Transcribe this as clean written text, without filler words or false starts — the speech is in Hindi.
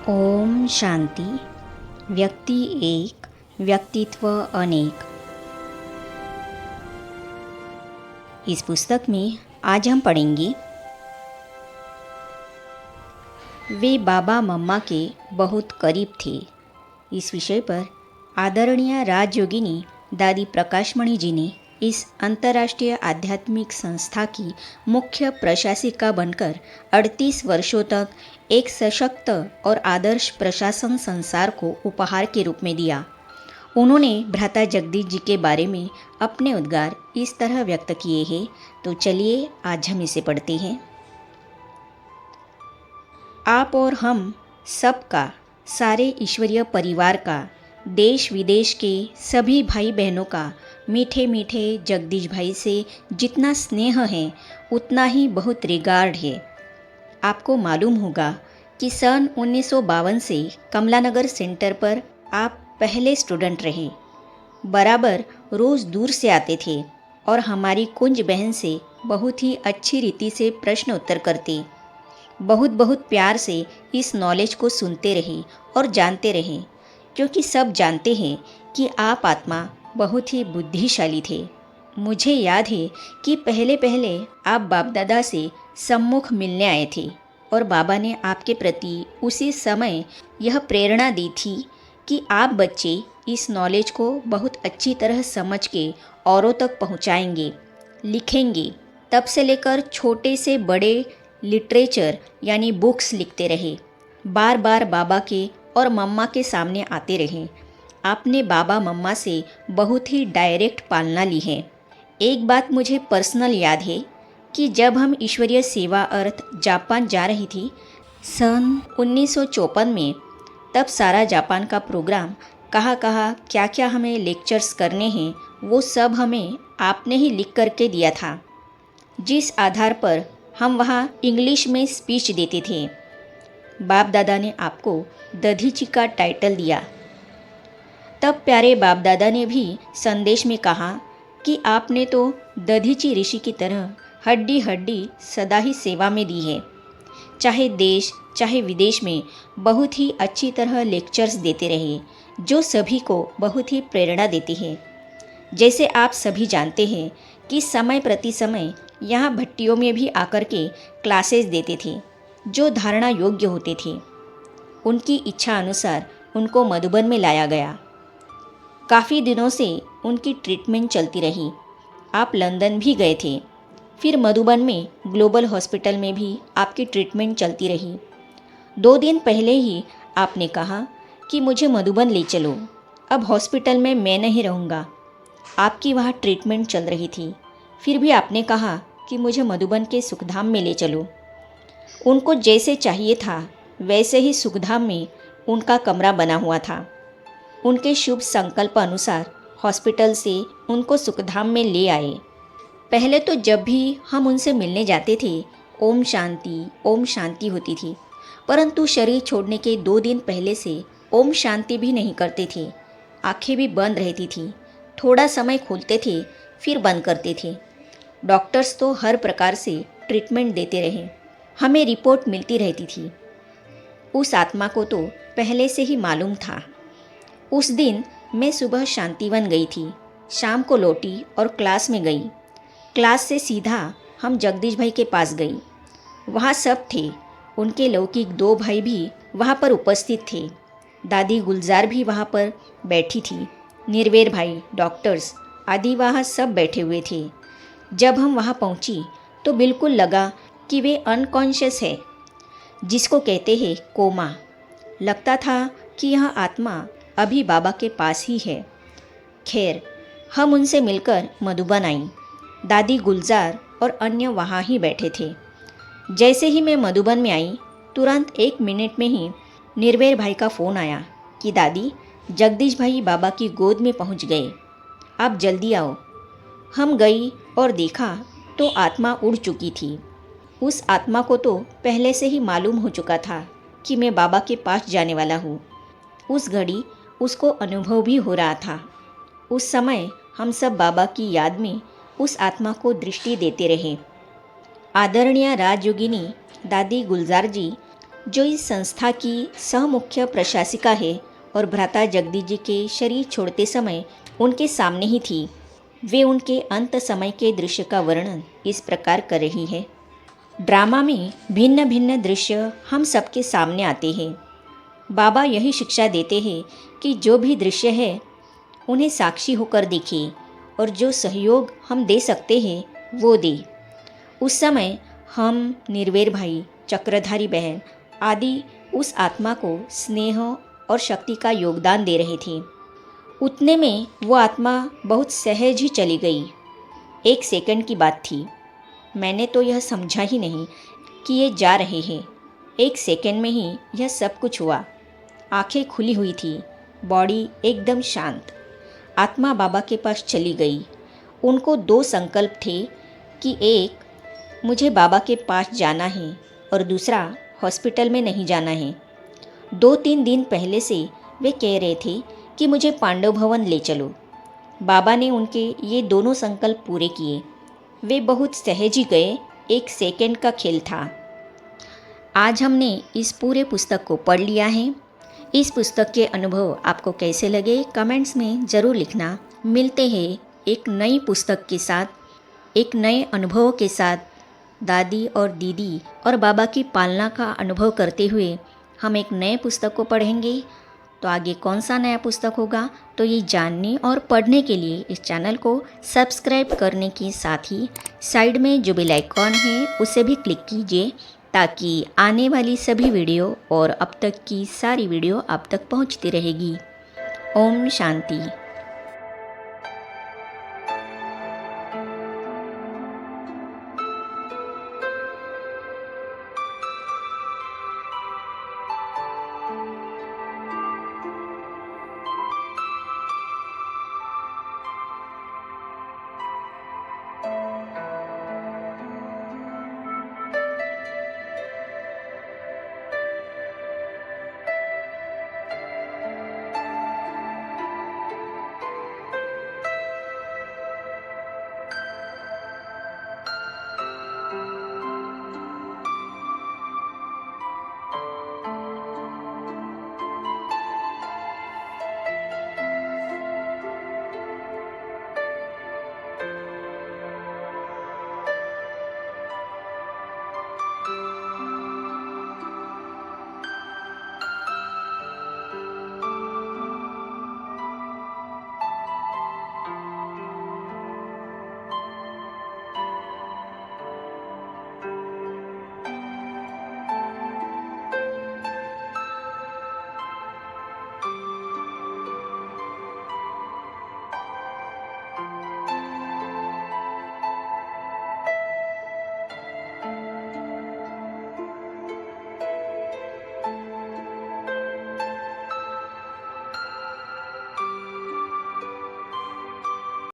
ओम शांति। व्यक्ति एक, व्यक्तित्व अनेक। इस पुस्तक में आज हम पढ़ेंगे, वे बाबा मम्मा के बहुत करीब थे। इस विषय पर आदरणीय राजयोगिनी दादी प्रकाशमणि जी ने इस अंतर्राष्ट्रीय आध्यात्मिक संस्था की मुख्य प्रशासिका बनकर 38 वर्षों तक एक सशक्त और आदर्श प्रशासन संसार को उपहार के रूप में दिया। उन्होंने भ्राता जगदीश जी के बारे में अपने उद्गार इस तरह व्यक्त किए हैं, तो चलिए आज हम इसे पढ़ते हैं। आप और हम सबका, सारे ईश्वरीय परिवार का, देश विदेश के सभी भाई बहनों का मीठे मीठे जगदीश भाई से जितना स्नेह है उतना ही बहुत रिगार्ड है। आपको मालूम होगा कि सन 1952 से कमलानगर सेंटर पर आप पहले स्टूडेंट रहे। बराबर रोज़ दूर से आते थे और हमारी कुंज बहन से बहुत ही अच्छी रीति से प्रश्न उत्तर करते। बहुत बहुत प्यार से इस नॉलेज को सुनते रहे और जानते रहे, क्योंकि सब जानते हैं कि आप आत्मा बहुत ही बुद्धिशाली थे। मुझे याद है कि पहले पहले आप बाप दादा से सम्मुख मिलने आए थे और बाबा ने आपके प्रति उसी समय यह प्रेरणा दी थी कि आप बच्चे इस नॉलेज को बहुत अच्छी तरह समझ के औरों तक पहुंचाएंगे, लिखेंगे। तब से लेकर छोटे से बड़े लिटरेचर यानी बुक्स लिखते रहे, बार बार बाबा के और मम्मा के सामने आते रहे। आपने बाबा मम्मा से बहुत ही डायरेक्ट पालना ली है। एक बात मुझे पर्सनल याद है कि जब हम ईश्वरीय सेवा अर्थ जापान जा रही थी सन 1954 में, तब सारा जापान का प्रोग्राम, कहाँ कहाँ क्या क्या हमें लेक्चर्स करने हैं, वो सब हमें आपने ही लिख करके दिया था, जिस आधार पर हम वहाँ इंग्लिश में स्पीच देते थे। बाप दादा ने आपको दधीची का टाइटल दिया। तब प्यारे बाप दादा ने भी संदेश में कहा कि आपने तो दधीची ऋषि की तरह हड्डी हड्डी सदा ही सेवा में दी है। चाहे देश चाहे विदेश में बहुत ही अच्छी तरह लेक्चर्स देते रहे, जो सभी को बहुत ही प्रेरणा देती है। जैसे आप सभी जानते हैं कि समय प्रति समय यहाँ भट्टियों में भी आकर के क्लासेस देते थे, जो धारणा योग्य होते थे। उनकी इच्छा अनुसार उनको मधुबन में लाया गया। काफ़ी दिनों से उनकी ट्रीटमेंट चलती रही। आप लंदन भी गए थे, फिर मधुबन में ग्लोबल हॉस्पिटल में भी आपकी ट्रीटमेंट चलती रही। 2 दिन पहले ही आपने कहा कि मुझे मधुबन ले चलो, अब हॉस्पिटल में मैं नहीं रहूँगा। आपकी वहाँ ट्रीटमेंट चल रही थी, फिर भी आपने कहा कि मुझे मधुबन के सुखधाम में ले चलो। उनको जैसे चाहिए था वैसे ही सुखधाम में उनका कमरा बना हुआ था। उनके शुभ संकल्प अनुसार हॉस्पिटल से उनको सुखधाम में ले आए। पहले तो जब भी हम उनसे मिलने जाते थे ओम शांति होती थी, परंतु शरीर छोड़ने के 2 दिन पहले से ओम शांति भी नहीं करते थे। आंखें भी बंद रहती थी, थोड़ा समय खोलते थे फिर बंद करते थे। डॉक्टर्स तो हर प्रकार से ट्रीटमेंट देते रहे, हमें रिपोर्ट मिलती रहती थी। उस आत्मा को तो पहले से ही मालूम था। उस दिन मैं सुबह शांतिवन गई थी, शाम को लौटी और क्लास में गई। क्लास से सीधा हम जगदीश भाई के पास गई। वहाँ सब थे। उनके लौकिक 2 भाई भी वहाँ पर उपस्थित थे। दादी गुलजार भी वहाँ पर बैठी थी। निर्वेर भाई, डॉक्टर्स आदि वहाँ सब बैठे हुए थे। जब हम वहाँ पहुँची तो बिल्कुल लगा कि वे अनकॉन्शियस है, जिसको कहते हैं कोमा। लगता था कि यह आत्मा अभी बाबा के पास ही है। खैर, हम उनसे मिलकर मधुबन आई। दादी गुलजार और अन्य वहाँ ही बैठे थे। जैसे ही मैं मधुबन में आई, तुरंत 1 मिनट में ही निर्वेर भाई का फ़ोन आया कि दादी, जगदीश भाई बाबा की गोद में पहुँच गए, आप जल्दी आओ। हम गई और देखा तो आत्मा उड़ चुकी थी। उस आत्मा को तो पहले से ही मालूम हो चुका था कि मैं बाबा के पास जाने वाला हूँ। उस घड़ी उसको अनुभव भी हो रहा था। उस समय हम सब बाबा की याद में उस आत्मा को दृष्टि देते रहे। आदरणीय राजयोगिनी दादी गुलजार जी जो इस संस्था की सहमुख्य प्रशासिका है और भ्राता जगदीश जी के शरीर छोड़ते समय उनके सामने ही थी। वे उनके अंत समय के दृश्य का वर्णन इस प्रकार कर रही है। ड्रामा में भिन्न भिन्न दृश्य हम सबके सामने आते हैं। बाबा यही शिक्षा देते हैं कि जो भी दृश्य है उन्हें साक्षी होकर देखें और जो सहयोग हम दे सकते हैं वो दे। उस समय हम निर्वैर भाई, चक्रधारी बहन आदि उस आत्मा को स्नेह और शक्ति का योगदान दे रहे थे। उतने में वो आत्मा बहुत सहज ही चली गई। 1 सेकंड की बात थी। मैंने तो यह समझा ही नहीं कि ये जा रहे हैं। 1 सेकंड में ही यह सब कुछ हुआ। आंखें खुली हुई थी, बॉडी एकदम शांत। आत्मा बाबा के पास चली गई। उनको 2 संकल्प थे कि एक, मुझे बाबा के पास जाना है और दूसरा, हॉस्पिटल में नहीं जाना है। 2-3 दिन पहले से वे कह रहे थे कि मुझे पांडव भवन ले चलो। बाबा ने उनके ये दोनों संकल्प पूरे किए। वे बहुत सहज ही गए। 1 सेकंड का खेल था। आज हमने इस पूरे पुस्तक को पढ़ लिया है। इस पुस्तक के अनुभव आपको कैसे लगे कमेंट्स में ज़रूर लिखना। मिलते हैं एक नई पुस्तक के साथ, एक नए अनुभवों के साथ। दादी और दीदी और बाबा की पालना का अनुभव करते हुए हम एक नए पुस्तक को पढ़ेंगे। तो आगे कौन सा नया पुस्तक होगा, तो ये जानने और पढ़ने के लिए इस चैनल को सब्सक्राइब करने के साथ ही साइड में जो बेल आइकॉन है उसे भी क्लिक कीजिए, ताकि आने वाली सभी वीडियो और अब तक की सारी वीडियो आप तक पहुंचती रहेगी। ओम शांति।